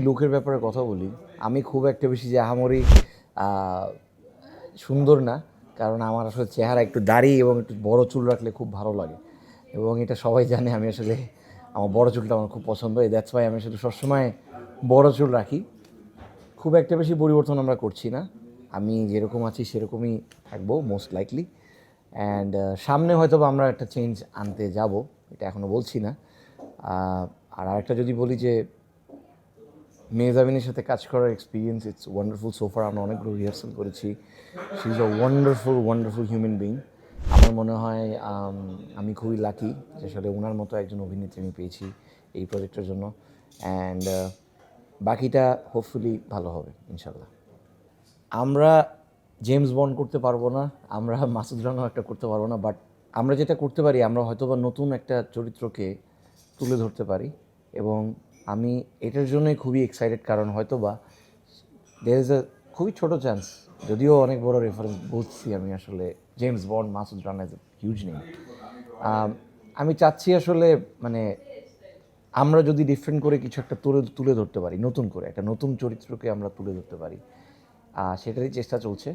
লুকের ব্যাপারে কথা বলি, আমি খুব একটা বেশি যে আহামরি সুন্দর না, কারণ আমার আসলে চেহারা একটু দাড়ি এবং একটু বড় চুল রাখলে খুব ভালো লাগে, এবং এটা সবাই জানে। আমি আসলে আমার বড় চুলটা আমার খুব পছন্দ, দ্যাটস ওয়াই আমি আসলে সবসময় বড় চুল রাখি। খুব একটা বেশি পরিবর্তন আমরা করছি না, আমি যেরকম আছি সেরকমই থাকবো মোস্ট লাইকলি। অ্যান্ড সামনে হয়তো বা আমরা একটা চেঞ্জ আনতে যাব, এটা এখনও বলছি না। আর আরেকটা যদি বলি যে মেহজাবিনের সাথে কাজ করার এক্সপিরিয়েন্স, ইটস ওয়ান্ডারফুল সোফার। আমরা অনেকগুলো রিহার্সাল করেছি। She is a wonderful wonderful human being. আমার মনে হয় আমি খুবই লাকি যে আসলে ওনার মতো একজন অভিনেত্রী আমি পেয়েছি এই প্রজেক্টের জন্য। অ্যান্ড বাকিটা হোপফুলি ভালো হবে ইনশাল্লাহ। আমরা জেমস বন্ড করতে পারবো না, আমরা মাসুদ রানাও একটা করতে পারবো না, বাট আমরা যেটা করতে পারি, আমরা হয়তোবা নতুন একটা চরিত্রকে তুলে ধরতে পারি। এবং আমি এটার জন্যই খুবই এক্সাইটেড, কারণ হয়তোবা দেয়ার ইজ আ খুবই ছোটো চান্স, যদিও অনেক বড় রেফারেন্স বলছি আমি আসলে। James bond, Masud Rana is a huge name. আমি চাচ্ছি আসলে মানে আমরা যদি ডিফারেন্ট করে কিছু একটা তুলে তুলে ধরতে পারি, নতুন করে একটা নতুন চরিত্রকে আমরা তুলে ধরতে পারি, সেটারই চেষ্টা চলছে।